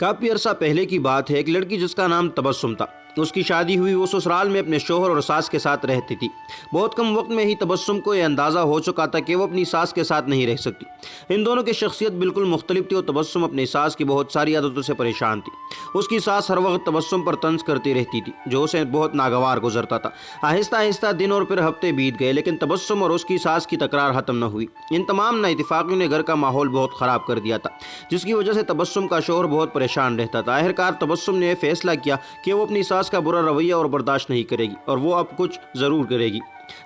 काफ़ी अरसा पहले की बात है। एक लड़की जिसका नाम तबस्सुम था, उसकी शादी हुई। वो ससुराल में अपने शोहर और सास के साथ रहती थी। बहुत कम वक्त में ही तबस्सुम को यह अंदाज़ा हो चुका था कि वो अपनी सास के साथ नहीं रह सकती। इन दोनों की शख्सियत बिल्कुल मुख्तलिफ थी और तबस्सुम अपनी सास की बहुत सारी आदतों से परेशान थी। उसकी सास हर वक्त तबस्सुम पर तंज करती रहती थी, जो उसे बहुत नागवार गुजरता था। आहिस्ता आहिस्ता दिन और फिर हफ्ते बीत गए, लेकिन तबस्सुम और उसकी सास की तकरार ख़त्म न हुई। इन तमाम नाइतफाकियों ने घर का माहौल बहुत ख़राब कर दिया था, जिसकी वजह से तबस्सुम का शोहर बहुत परेशान रहता था। आखिरकार तबस्सुम ने फैसला किया कि वो अपनी सास का बुरा रवैया और बर्दाश्त नहीं करेगी और वो अब कुछ ज़रूर करेगी।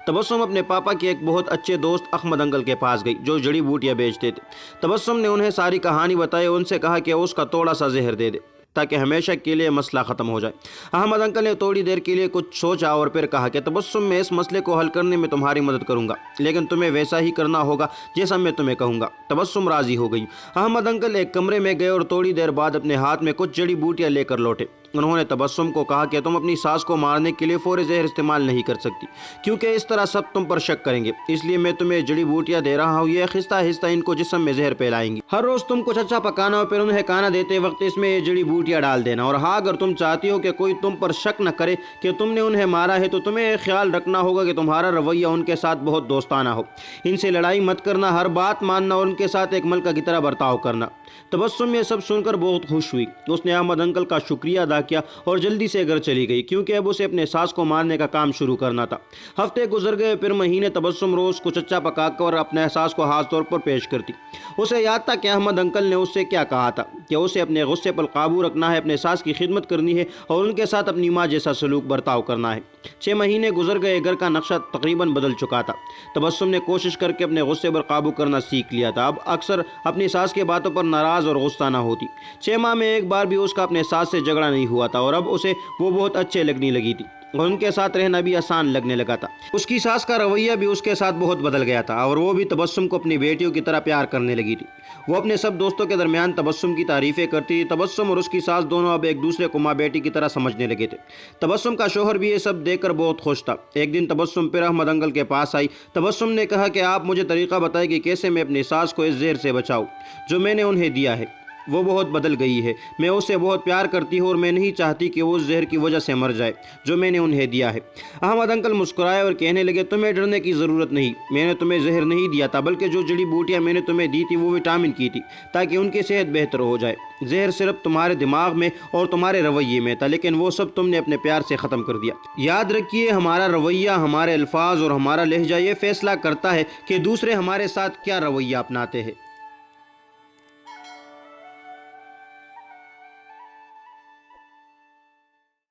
तबस्सुम अपने पापा के एक बहुत अच्छे दोस्त अहमद अंकल के पास गई, जो जड़ी बूटियां बेचते थे। तबस्सुम ने उन्हें सारी कहानी बताई। उनसे कहा कि उसका थोड़ा सा जहर दे दे ताकि हमेशा के लिए मसला ख़त्म हो जाए। अहमद अंकल ने थोड़ी देर के लिए कुछ सोचा और फिर कहा कि तबस्सुम, मैं इस मसले को हल करने में तुम्हारी मदद करूंगा, लेकिन तुम्हें वैसा ही करना होगा जैसा मैं तुम्हें कहूँगा। तबस्सुम राज़ी हो गई। अहमद अंकल एक कमरे में गए और थोड़ी देर बाद अपने हाथ में कुछ जड़ी बूटियाँ लेकर लौटे। उन्होंने तबस्सुम को कहा कि तुम अपनी सास को मारने के लिए फौरी जहर इस्तेमाल नहीं कर सकती, क्योंकि इस तरह सब तुम पर शक करेंगे। इसलिए मैं तुम्हें जड़ी बूटियाँ दे रहा हूँ, ये आहिस्ता आहिस्ता इनको जिस्म में जहर फैलाएंगी। हर रोज़ तुम कुछ अच्छा पकाना और फिर उन्हें खाना देते वक्त इसमें ये जड़ी बूटियाँ डाल देना। और हाँ, अगर तुम चाहती हो कि कोई तुम पर शक न करे कि तुमने उन्हें मारा है, तो तुम्हें ख्याल रखना होगा कि तुम्हारा रवैया उनके साथ बहुत दोस्ताना हो। इनसे लड़ाई मत करना, हर बात मानना और उनके साथ एक मलका की तरह बर्ताव करना। तबस्सुम ये सब सुनकर बहुत खुश हुई। उसने अहमद अंकल का शुक्रिया अदा किया और जल्दी से घर चली गई, क्योंकि अब उसे अपने सास को मारने का काम शुरू करना था। हफ्ते गुजर गए, फिर महीने। तबस्सुम रोज़ कुछ अच्छा पकाकर अपने सास को खास तौर पर पेश करती। उसे याद था कि अहमद अंकल ने उससे क्या कहा था कि उसे अपने गुस्से पर काबू रखना है, अपने सास की खिदमत करनी है और उनके साथ अपनी माँ जैसा सलूक बर्ताव करना है। 6 महीने गुजर गए। घर का नक्शा तकरीबन बदल चुका था। तबस्सुम ने कोशिश करके अपने गुस्से पर काबू करना सीख लिया था। अब अक्सर अपनी सास की बातों पर नाराज़ और गुस्सा न होती। 6 माह में एक बार भी उसका अपने सास से झगड़ा नहीं हुआ था और अब उसे वो बहुत अच्छे लगने लगी थी और उनके साथ रहना भी आसान लगने लगा था। उसकी सास का रवैया भी उसके साथ बहुत बदल गया था और वो भी तबस्सुम को अपनी बेटियों की तरह प्यार करने लगी थी। वो अपने सब दोस्तों के दरमियान तबस्सुम की तारीफ़ें करती थी। तबस्सुम और उसकी सास दोनों अब एक दूसरे को माँ बेटी की तरह समझने लगे थे। तबस्सुम का शोहर भी ये सब देखकर बहुत खुश था। एक दिन तबस्सुम फिर अहमद अंकल के पास आई। तबस्सुम ने कहा कि आप मुझे तरीक़ा बताएं कि कैसे मैं अपनी सास को इस जहर से बचाऊँ जो मैंने उन्हें दिया है। वो बहुत बदल गई है। मैं उससे बहुत प्यार करती हूँ और मैं नहीं चाहती कि वो उस जहर की वजह से मर जाए जो मैंने उन्हें दिया है। अहमद अंकल मुस्कुराए और कहने लगे, तुम्हें डरने की ज़रूरत नहीं। मैंने तुम्हें जहर नहीं दिया था, बल्कि जो जड़ी बूटियाँ मैंने तुम्हें दी थी वो विटामिन की थी, ताकि उनकी सेहत बेहतर हो जाए। जहर सिर्फ तुम्हारे दिमाग में और तुम्हारे रवैये में था, लेकिन वो सब तुमने अपने प्यार से ख़त्म कर दिया। याद रखिए, हमारा रवैया, हमारे अल्फाज और हमारा लहजा ये फैसला करता है कि दूसरे हमारे साथ क्या रवैया अपनाते हैं।